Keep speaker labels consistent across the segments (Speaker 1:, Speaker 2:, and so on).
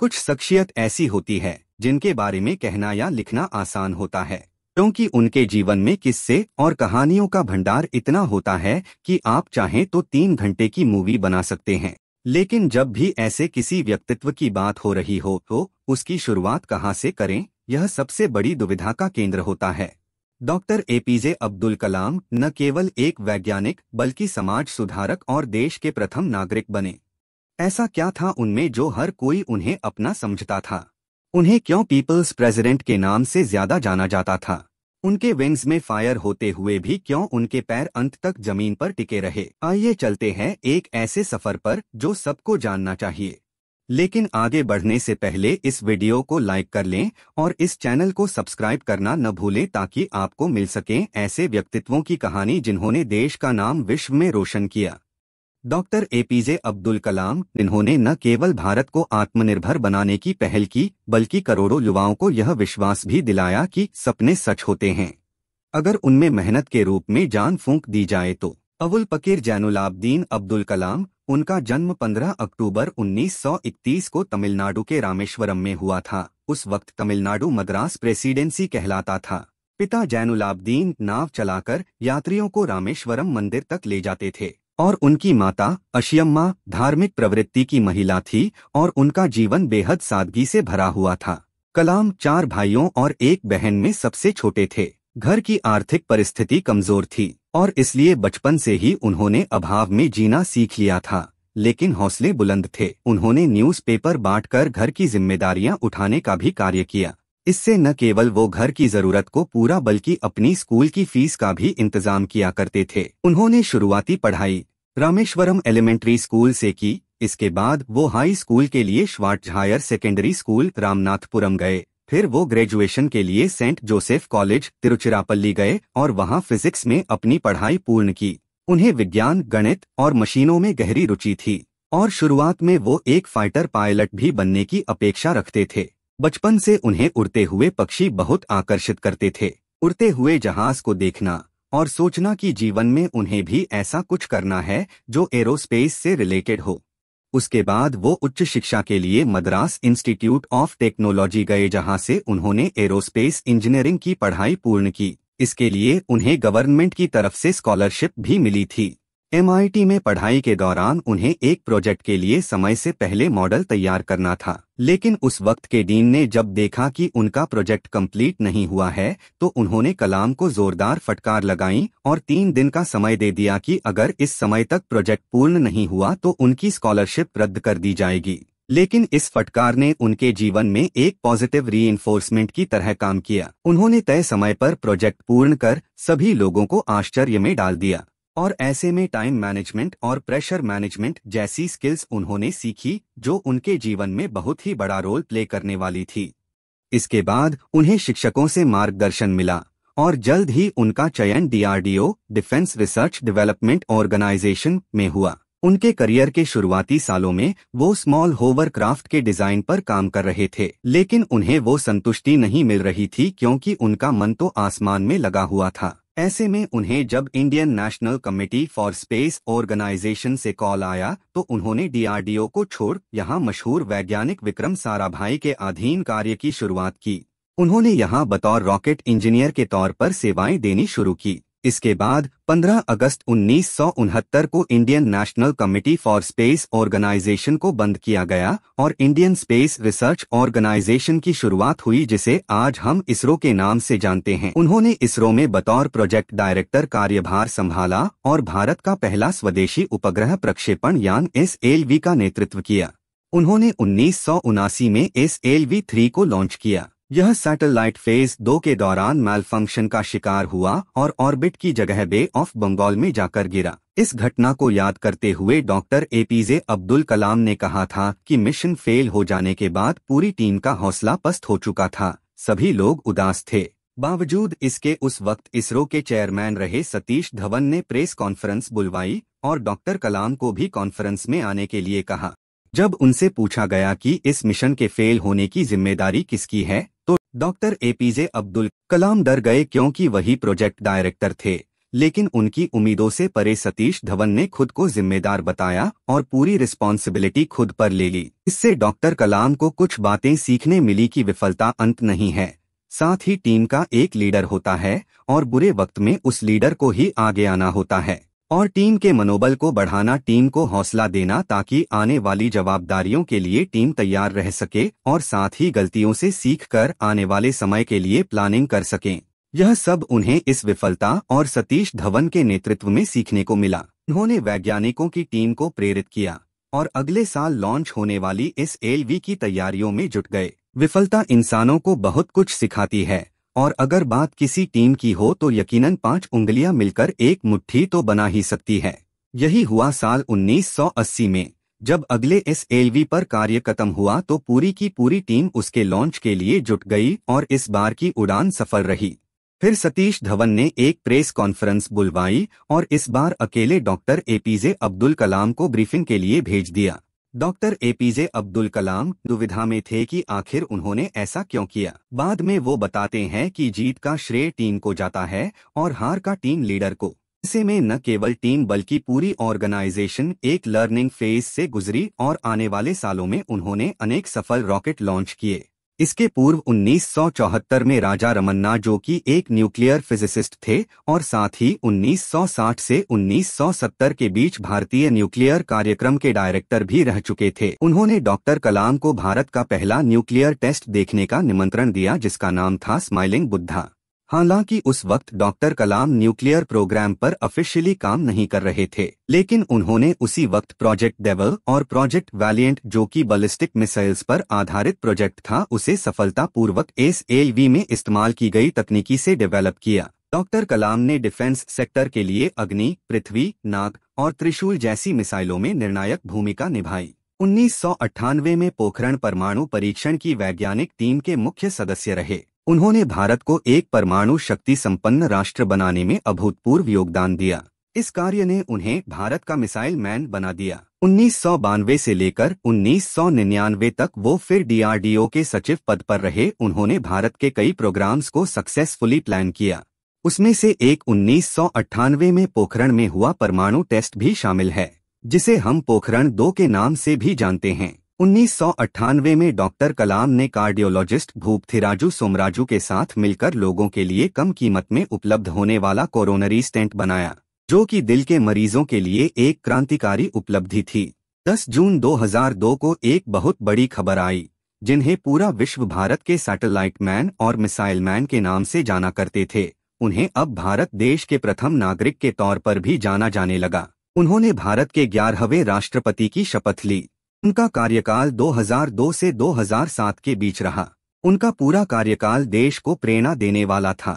Speaker 1: कुछ शख्सियत ऐसी होती है जिनके बारे में कहना या लिखना आसान होता है, क्योंकि उनके जीवन में किस्से और कहानियों का भंडार इतना होता है कि आप चाहें तो 3 घंटे की मूवी बना सकते हैं। लेकिन जब भी ऐसे किसी व्यक्तित्व की बात हो रही हो तो उसकी शुरुआत कहाँ से करें, यह सबसे बड़ी दुविधा का केंद्र होता है। डॉक्टर एपीजे अब्दुल कलाम न केवल एक वैज्ञानिक बल्कि समाज सुधारक और देश के प्रथम नागरिक बने। ऐसा क्या था उनमें जो हर कोई उन्हें अपना समझता था? उन्हें क्यों पीपल्स प्रेसिडेंट के नाम से ज्यादा जाना जाता था? उनके विंग्स में फायर होते हुए भी क्यों उनके पैर अंत तक जमीन पर टिके रहे? आइए चलते हैं एक ऐसे सफर पर जो सबको जानना चाहिए। लेकिन आगे बढ़ने से पहले इस वीडियो को लाइक कर लें और इस चैनल को सब्सक्राइब करना न भूलें ताकि आपको मिल सकें ऐसे व्यक्तित्वों की कहानी जिन्होंने देश का नाम विश्व में रोशन किया। डॉक्टर एपीजे अब्दुल कलाम, जिन्होंने न केवल भारत को आत्मनिर्भर बनाने की पहल की बल्कि करोड़ों युवाओं को यह विश्वास भी दिलाया कि सपने सच होते हैं अगर उनमें मेहनत के रूप में जान फूंक दी जाए तो। अबुल पकीर जैनुलाब्दीन अब्दुल कलाम, उनका जन्म 15 अक्टूबर 1931 को तमिलनाडु के रामेश्वरम में हुआ था। उस वक्त तमिलनाडु मद्रास प्रेसिडेंसी कहलाता था। पिता जैनुलाब्दीन नाव चलाकर यात्रियों को रामेश्वरम मंदिर तक ले जाते थे और उनकी माता अशियम्मा धार्मिक प्रवृत्ति की महिला थी और उनका जीवन बेहद सादगी से भरा हुआ था। कलाम 4 भाइयों और एक बहन में सबसे छोटे थे। घर की आर्थिक परिस्थिति कमजोर थी और इसलिए बचपन से ही उन्होंने अभाव में जीना सीख लिया था, लेकिन हौसले बुलंद थे। उन्होंने न्यूज़पेपर बांटकर घर की जिम्मेदारियां उठाने का भी कार्य किया। इससे न केवल वो घर की जरूरत को पूरा बल्कि अपनी स्कूल की फीस का भी इंतजाम किया करते थे। उन्होंने शुरुआती पढ़ाई रामेश्वरम एलिमेंट्री स्कूल से की। इसके बाद वो हाई स्कूल के लिए Schwartz higher secondary school Ramanathapuram गए। फिर वो ग्रेजुएशन के लिए सेंट जोसेफ कॉलेज तिरुचिरापल्ली गए और वहां फिजिक्स में अपनी पढ़ाई पूर्ण की। उन्हें विज्ञान, गणित और मशीनों में गहरी रुचि थी और शुरुआत में वो एक फाइटर पायलट भी बनने की अपेक्षा रखते थे। बचपन से उन्हें उड़ते हुए पक्षी बहुत आकर्षित करते थे। उड़ते हुए जहाज को देखना और सोचना कि जीवन में उन्हें भी ऐसा कुछ करना है जो एरोस्पेस से रिलेटेड हो। उसके बाद वो उच्च शिक्षा के लिए मद्रास इंस्टीट्यूट ऑफ टेक्नोलॉजी गए, जहां से उन्होंने एरोस्पेस इंजीनियरिंग की पढ़ाई पूर्ण की। इसके लिए उन्हें गवर्नमेंट की तरफ से स्कॉलरशिप भी मिली थी। MIT में पढ़ाई के दौरान उन्हें एक प्रोजेक्ट के लिए समय से पहले मॉडल तैयार करना था, लेकिन उस वक्त के डीन ने जब देखा कि उनका प्रोजेक्ट कंप्लीट नहीं हुआ है तो उन्होंने कलाम को जोरदार फटकार लगाई और 3 दिन का समय दे दिया कि अगर इस समय तक प्रोजेक्ट पूर्ण नहीं हुआ तो उनकी स्कॉलरशिप रद्द कर दी जाएगी। लेकिन इस फटकार ने उनके जीवन में एक पॉजिटिव रीइंफोर्समेंट की तरह काम किया। उन्होंने तय समय पर प्रोजेक्ट पूर्ण कर सभी लोगों को आश्चर्य में डाल दिया और ऐसे में टाइम मैनेजमेंट और प्रेशर मैनेजमेंट जैसी स्किल्स उन्होंने सीखी जो उनके जीवन में बहुत ही बड़ा रोल प्ले करने वाली थी। इसके बाद उन्हें शिक्षकों से मार्गदर्शन मिला और जल्द ही उनका चयन DRDO defence research development organisation में हुआ। उनके करियर के शुरुआती सालों में वो स्मॉल होवरक्राफ्ट के डिजाइन पर काम कर रहे थे, लेकिन उन्हें वो संतुष्टि नहीं मिल रही थी क्योंकि उनका मन तो आसमान में लगा हुआ था। ऐसे में उन्हें जब Indian national committee for space organisation से कॉल आया तो उन्होंने DRDO को छोड़ यहां मशहूर वैज्ञानिक विक्रम साराभाई के अधीन कार्य की शुरुआत की। उन्होंने यहां बतौर रॉकेट इंजीनियर के तौर पर सेवाएं देनी शुरू की। इसके बाद 15 अगस्त 1969 को Indian national committee for space organisation को बंद किया गया और इंडियन स्पेस रिसर्च ऑर्गेनाइजेशन की शुरुआत हुई, जिसे आज हम इसरो के नाम से जानते हैं। उन्होंने इसरो में बतौर प्रोजेक्ट डायरेक्टर कार्यभार संभाला और भारत का पहला स्वदेशी उपग्रह प्रक्षेपण यान SLV का नेतृत्व किया। उन्होंने 1979 में SLV-3 को लॉन्च किया। यह सैटेलाइट फेज 2 के दौरान मैलफंक्शन का शिकार हुआ और ऑर्बिट की जगह बे ऑफ बंगाल में जाकर गिरा। इस घटना को याद करते हुए डॉक्टर एपीजे अब्दुल कलाम ने कहा था कि मिशन फेल हो जाने के बाद पूरी टीम का हौसला पस्त हो चुका था। सभी लोग उदास थे। बावजूद इसके उस वक्त इसरो के चेयरमैन रहे सतीश धवन ने प्रेस कॉन्फ्रेंस बुलवाई और डॉक्टर कलाम को भी कॉन्फ्रेंस में आने के लिए कहा। जब उनसे पूछा गया कि इस मिशन के फेल होने की जिम्मेदारी किसकी है तो डॉक्टर एपीजे अब्दुल कलाम डर गए क्योंकि वही प्रोजेक्ट डायरेक्टर थे। लेकिन उनकी उम्मीदों से परे सतीश धवन ने खुद को जिम्मेदार बताया और पूरी रिस्पॉन्सिबिलिटी खुद पर ले ली। इससे डॉक्टर कलाम को कुछ बातें सीखने मिली कि विफलता अंत नहीं है, साथ ही टीम का एक लीडर होता है और बुरे वक्त में उस लीडर को ही आगे आना होता है और टीम के मनोबल को बढ़ाना, टीम को हौसला देना ताकि आने वाली जवाबदारियों के लिए टीम तैयार रह सके और साथ ही गलतियों से सीखकर आने वाले समय के लिए प्लानिंग कर सकें। यह सब उन्हें इस विफलता और सतीश धवन के नेतृत्व में सीखने को मिला। उन्होंने वैज्ञानिकों की टीम को प्रेरित किया और अगले साल लॉन्च होने वाली इस एलवी की तैयारियों में जुट गए। विफलता इंसानों को बहुत कुछ सिखाती है और अगर बात किसी टीम की हो तो यकीनन 5 उंगलियां मिलकर एक मुट्ठी तो बना ही सकती है। यही हुआ साल 1980 में, जब अगले एसएलवी पर कार्य खत्म हुआ तो पूरी की पूरी टीम उसके लॉन्च के लिए जुट गई और इस बार की उड़ान सफल रही। फिर सतीश धवन ने एक प्रेस कॉन्फ्रेंस बुलवाई और इस बार अकेले डॉक्टर एपीजे अब्दुल कलाम को ब्रीफिंग के लिए भेज दिया। डॉक्टर एपीजे अब्दुल कलाम दुविधा में थे कि आखिर उन्होंने ऐसा क्यों किया। बाद में वो बताते हैं कि जीत का श्रेय टीम को जाता है और हार का टीम लीडर को। ऐसे में न केवल टीम बल्कि पूरी ऑर्गेनाइजेशन एक लर्निंग फेज से गुजरी और आने वाले सालों में उन्होंने अनेक सफल रॉकेट लॉन्च किए। इसके पूर्व 1974 में राजा रमन्ना, जो कि एक न्यूक्लियर फिजिसिस्ट थे और साथ ही 1960 से 1970 के बीच भारतीय न्यूक्लियर कार्यक्रम के डायरेक्टर भी रह चुके थे, उन्होंने डॉक्टर कलाम को भारत का पहला न्यूक्लियर टेस्ट देखने का निमंत्रण दिया जिसका नाम था स्माइलिंग बुद्धा। हालांकि उस वक्त डॉक्टर कलाम न्यूक्लियर प्रोग्राम पर ऑफिशियली काम नहीं कर रहे थे, लेकिन उन्होंने उसी वक्त प्रोजेक्ट डेवल और प्रोजेक्ट वैलिएंट, जो कि बैलिस्टिक मिसाइल्स पर आधारित प्रोजेक्ट था, उसे सफलतापूर्वक एसएलवी में इस्तेमाल की गई तकनीकी से डेवलप किया। डॉक्टर कलाम ने डिफेंस सेक्टर के लिए अग्नि, पृथ्वी, नाग और त्रिशूल जैसी मिसाइलों में निर्णायक भूमिका निभाई। 1998 में पोखरण परमाणु परीक्षण की वैज्ञानिक टीम के मुख्य सदस्य रहे। उन्होंने भारत को एक परमाणु शक्ति संपन्न राष्ट्र बनाने में अभूतपूर्व योगदान दिया। इस कार्य ने उन्हें भारत का मिसाइल मैन बना दिया। 1992 से लेकर 1999 तक वो फिर डीआरडीओ के सचिव पद पर रहे। उन्होंने भारत के कई प्रोग्राम्स को सक्सेसफुली प्लान किया। उसमें से एक 1998 में पोखरण में हुआ परमाणु टेस्ट भी शामिल है, जिसे हम पोखरण 2 के नाम से भी जानते हैं। 1998 में डॉक्टर कलाम ने कार्डियोलॉजिस्ट भूपथिराजू सोमराजू के साथ मिलकर लोगों के लिए कम कीमत में उपलब्ध होने वाला कोरोनरी स्टेंट बनाया, जो कि दिल के मरीजों के लिए एक क्रांतिकारी उपलब्धि थी। 10 जून 2002 को एक बहुत बड़ी खबर आई, जिन्हें पूरा विश्व भारत के सैटेलाइट मैन और मिसाइल मैन के नाम से जाना करते थे, उन्हें अब भारत देश के प्रथम नागरिक के तौर पर भी जाना जाने लगा। उन्होंने भारत के 11वें राष्ट्रपति की शपथ ली। उनका कार्यकाल 2002 से 2007 के बीच रहा। उनका पूरा कार्यकाल देश को प्रेरणा देने वाला था।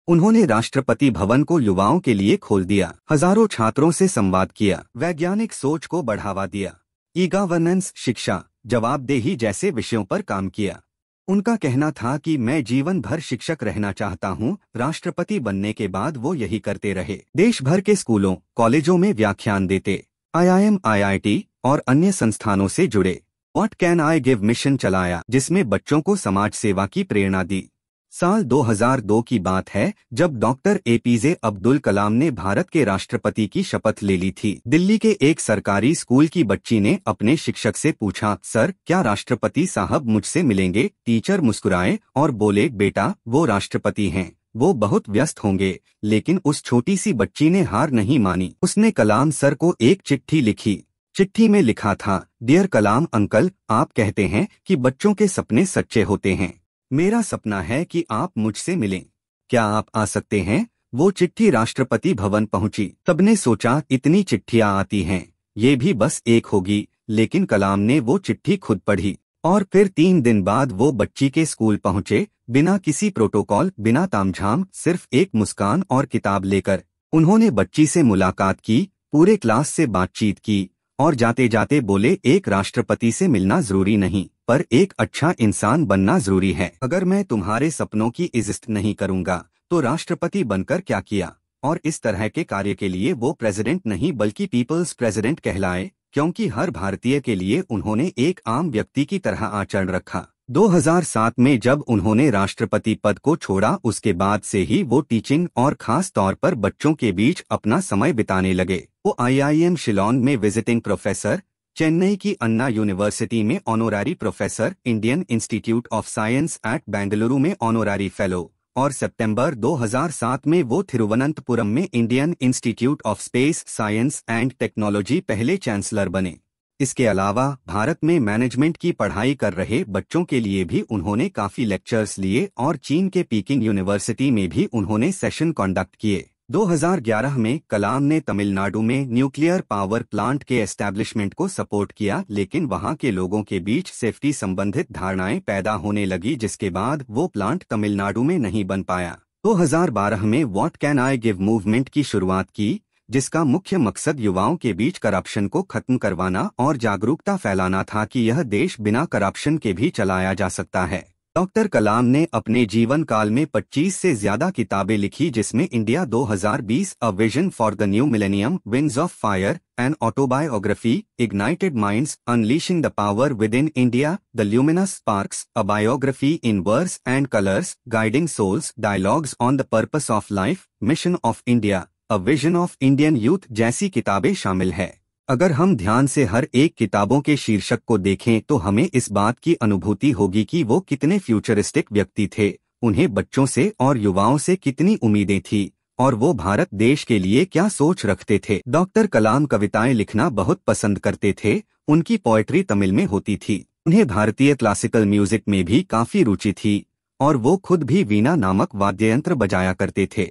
Speaker 1: उन्होंने राष्ट्रपति भवन को युवाओं के लिए खोल दिया, हजारों छात्रों से संवाद किया, वैज्ञानिक सोच को बढ़ावा दिया, ई-गवर्नेंस, शिक्षा, जवाबदेही जैसे विषयों पर काम किया। उनका कहना था कि मैं जीवन भर शिक्षक रहना चाहता हूं। राष्ट्रपति बनने के बाद वो यही करते रहे। देश भर के स्कूलों, कॉलेजों में व्याख्यान देते, IIM, IIT और अन्य संस्थानों से जुड़े what can I give mission चलाया, जिसमें बच्चों को समाज सेवा की प्रेरणा दी। साल 2002 की बात है जब डॉक्टर एपीजे अब्दुल कलाम ने भारत के राष्ट्रपति की शपथ ले ली थी। दिल्ली के एक सरकारी स्कूल की बच्ची ने अपने शिक्षक से पूछा, सर क्या राष्ट्रपति साहब मुझसे मिलेंगे? टीचर मुस्कुराए और बोले, बेटा वो राष्ट्रपति हैं, वो बहुत व्यस्त होंगे। लेकिन उस छोटी सी बच्ची ने हार नहीं मानी। उसने कलाम सर को एक चिट्ठी लिखी। चिट्ठी में लिखा था, डियर कलाम अंकल, आप कहते हैं कि बच्चों के सपने सच्चे होते हैं। मेरा सपना है कि आप मुझसे मिलें। क्या आप आ सकते हैं? वो चिट्ठी राष्ट्रपति भवन पहुंची। सबने सोचा इतनी चिट्ठियां आती हैं, ये भी बस एक होगी, लेकिन कलाम ने वो चिट्ठी खुद पढ़ी और फिर 3 दिन बाद वो बच्ची के स्कूल पहुंचे, बिना किसी प्रोटोकॉल, बिना तामझाम, सिर्फ एक मुस्कान और किताब लेकर। उन्होंने बच्ची से मुलाकात की, पूरे क्लास से बातचीत की और जाते जाते बोले, एक राष्ट्रपति से मिलना जरूरी नहीं, पर एक अच्छा इंसान बनना जरूरी है। अगर मैं तुम्हारे सपनों की इज्जत नहीं करूंगा तो राष्ट्रपति बनकर क्या किया? और इस तरह के कार्य के लिए वो प्रेसिडेंट नहीं बल्कि पीपल्स प्रेसिडेंट कहलाए, क्योंकि हर भारतीय के लिए उन्होंने एक आम व्यक्ति की तरह आचरण रखा। 2007 में जब उन्होंने राष्ट्रपति पद को छोड़ा उसके बाद से ही वो टीचिंग और खास तौर पर बच्चों के बीच अपना समय बिताने लगे। वो आईआईएम शिलांग में विजिटिंग प्रोफेसर, चेन्नई की अन्ना यूनिवर्सिटी में honorary professor, Indian Institute of Science at Bengaluru में ऑनोरारी फेलो और सितंबर 2007 में वो थिरुवनंतपुरम में Indian Institute of space science and technology पहले चांसलर बने। इसके अलावा भारत में मैनेजमेंट की पढ़ाई कर रहे बच्चों के लिए भी उन्होंने काफी लेक्चर्स लिए और चीन के पीकिंग यूनिवर्सिटी में भी उन्होंने सेशन कंडक्ट किए। 2011 में कलाम ने तमिलनाडु में न्यूक्लियर पावर प्लांट के एस्टैब्लिशमेंट को सपोर्ट किया, लेकिन वहां के लोगों के बीच सेफ्टी संबंधित धारणाएं पैदा होने लगी, जिसके बाद वो प्लांट तमिलनाडु में नहीं बन पाया। 2012 में what can I give movement की शुरुआत की, जिसका मुख्य मकसद युवाओं के बीच करप्शन को खत्म करवाना और जागरूकता फैलाना था कि यह देश बिना करप्शन के भी चलाया जा सकता है। डॉक्टर कलाम ने अपने जीवन काल में 25 से ज्यादा किताबें लिखी, जिसमें India 2020, a vision for the new millennium, wings of fire, an autobiography, ignited minds, unleashing the power within India, the luminous sparks, a biography in words and colours, guiding souls, dialogues on the purpose of life, mission of India, a vision of Indian youth जैसी किताबें शामिल है। अगर हम ध्यान से हर एक किताबों के शीर्षक को देखें तो हमें इस बात की अनुभूति होगी कि वो कितने फ्यूचरिस्टिक व्यक्ति थे, उन्हें बच्चों से और युवाओं से कितनी उम्मीदें थी और वो भारत देश के लिए क्या सोच रखते थे। डॉक्टर कलाम कविताएं लिखना बहुत पसंद करते थे। उनकी पोएट्री तमिल में होती थी। उन्हें भारतीय क्लासिकल म्यूजिक में भी काफी रुचि थी और वो खुद भी वीणा नामक वाद्ययंत्र बजाया करते थे।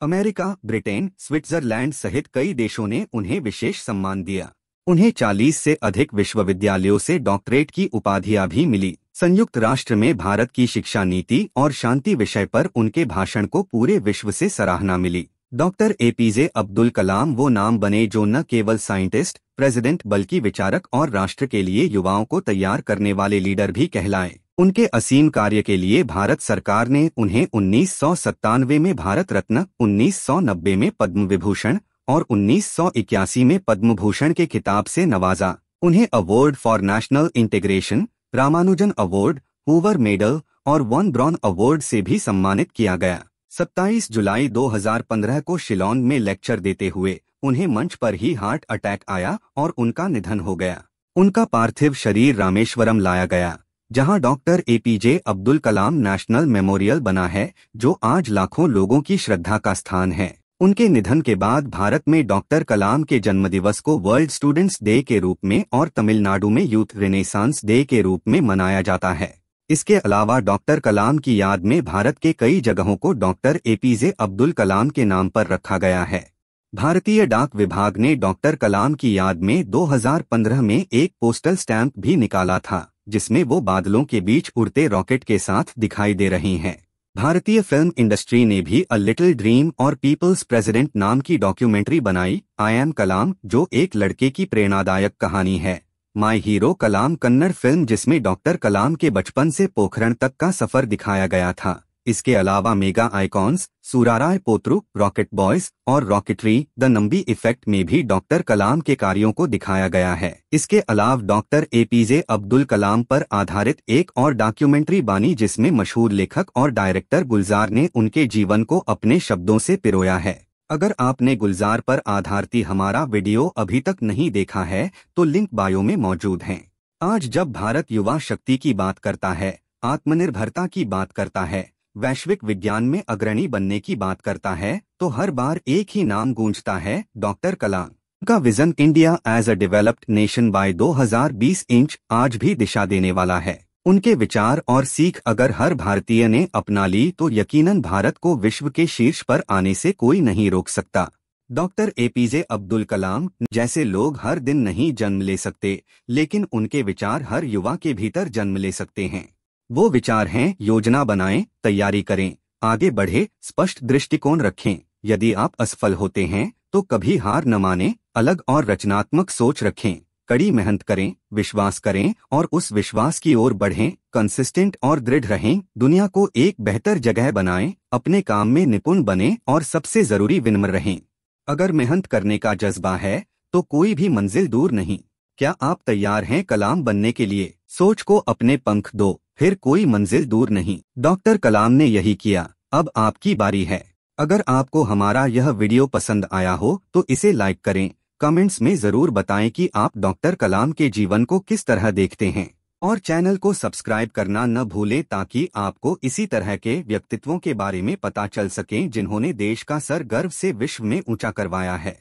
Speaker 1: अमेरिका, ब्रिटेन, स्विट्जरलैंड सहित कई देशों ने उन्हें विशेष सम्मान दिया। उन्हें 40 से अधिक विश्वविद्यालयों से डॉक्टरेट की उपाधियां भी मिली। संयुक्त राष्ट्र में भारत की शिक्षा नीति और शांति विषय पर उनके भाषण को पूरे विश्व से सराहना मिली। डॉक्टर एपीजे अब्दुल कलाम वो नाम बने जो न केवल साइंटिस्ट, प्रेसिडेंट बल्कि विचारक और राष्ट्र के लिए युवाओं को तैयार करने वाले लीडर भी कहलाए। उनके असीम कार्य के लिए भारत सरकार ने उन्हें 1997 में भारत रत्न, 1990 में पद्म विभूषण और 1981 में पद्म भूषण के खिताब से नवाजा। उन्हें award for national integration, Ramanujan award, Hoover medal और वन ब्रॉन अवार्ड से भी सम्मानित किया गया। 27 जुलाई 2015 को शिलांग में लेक्चर देते हुए उन्हें मंच पर ही हार्ट अटैक आया और उनका निधन हो गया। उनका पार्थिव शरीर रामेश्वरम लाया गया, जहां doctor APJ Abdul Kalam national memorial बना है, जो आज लाखों लोगों की श्रद्धा का स्थान है। उनके निधन के बाद भारत में डॉक्टर कलाम के जन्मदिवस को वर्ल्ड स्टूडेंट्स डे के रूप में और तमिलनाडु में यूथ रेनेसांस डे के रूप में मनाया जाता है। इसके अलावा डॉक्टर कलाम की याद में भारत के कई जगहों को डॉक्टर एपीजे अब्दुल कलाम के नाम पर रखा गया है। भारतीय डाक विभाग ने डॉक्टर कलाम की याद में 2015 में एक पोस्टल स्टैंप भी निकाला था, जिसमें वो बादलों के बीच उड़ते रॉकेट के साथ दिखाई दे रही हैं। भारतीय फिल्म इंडस्ट्री ने भी अ लिटिल ड्रीम और पीपल्स प्रेसिडेंट नाम की डॉक्यूमेंट्री बनाई, आई एम कलाम, जो एक लड़के की प्रेरणादायक कहानी है। माई हीरो कलाम कन्नड़ फिल्म, जिसमें डॉक्टर कलाम के बचपन से पोखरण तक का सफर दिखाया गया था। इसके अलावा मेगा आइकॉन्स, सूराराय पोत्रु, रॉकेट बॉयज और रॉकेटरी द नंबी इफेक्ट में भी डॉक्टर कलाम के कार्यों को दिखाया गया है। इसके अलावा डॉक्टर एपीजे अब्दुल कलाम पर आधारित एक और डॉक्यूमेंट्री बनी, जिसमें मशहूर लेखक और डायरेक्टर गुलजार ने उनके जीवन को अपने शब्दों से पिरोया है। अगर आपने गुलजार पर आधारित हमारा वीडियो अभी तक नहीं देखा है तो लिंक बायो में मौजूद है। आज जब भारत युवा शक्ति की बात करता है, आत्मनिर्भरता की बात करता है, वैश्विक विज्ञान में अग्रणी बनने की बात करता है, तो हर बार एक ही नाम गूंजता है, डॉक्टर कलाम। उनका vision India as a developed nation by 2020 इंच आज भी दिशा देने वाला है। उनके विचार और सीख अगर हर भारतीय ने अपना ली तो यकीनन भारत को विश्व के शीर्ष पर आने से कोई नहीं रोक सकता। डॉक्टर एपीजे अब्दुल कलाम जैसे लोग हर दिन नहीं जन्म ले सकते, लेकिन उनके विचार हर युवा के भीतर जन्म ले सकते हैं। वो विचार हैं, योजना बनाएं, तैयारी करें, आगे बढ़े, स्पष्ट दृष्टिकोण रखें। यदि आप असफल होते हैं तो कभी हार न मानें, अलग और रचनात्मक सोच रखें, कड़ी मेहनत करें, विश्वास करें और उस विश्वास की ओर बढ़ें, कंसिस्टेंट और दृढ़ रहें, दुनिया को एक बेहतर जगह बनाएं, अपने काम में निपुण बनें और सबसे जरूरी विनम्र रहें। अगर मेहनत करने का जज्बा है तो कोई भी मंजिल दूर नहीं। क्या आप तैयार हैं कलाम बनने के लिए? सोच को अपने पंख दो, फिर कोई मंजिल दूर नहीं। डॉक्टर कलाम ने यही किया। अब आपकी बारी है। अगर आपको हमारा यह वीडियो पसंद आया हो तो इसे लाइक करें, कमेंट्स में जरूर बताएं कि आप डॉक्टर कलाम के जीवन को किस तरह देखते हैं, और चैनल को सब्सक्राइब करना न भूलें ताकि आपको इसी तरह के व्यक्तित्वों के बारे में पता चल सके जिन्होंने देश का सर गर्व से विश्व में ऊंचा करवाया है।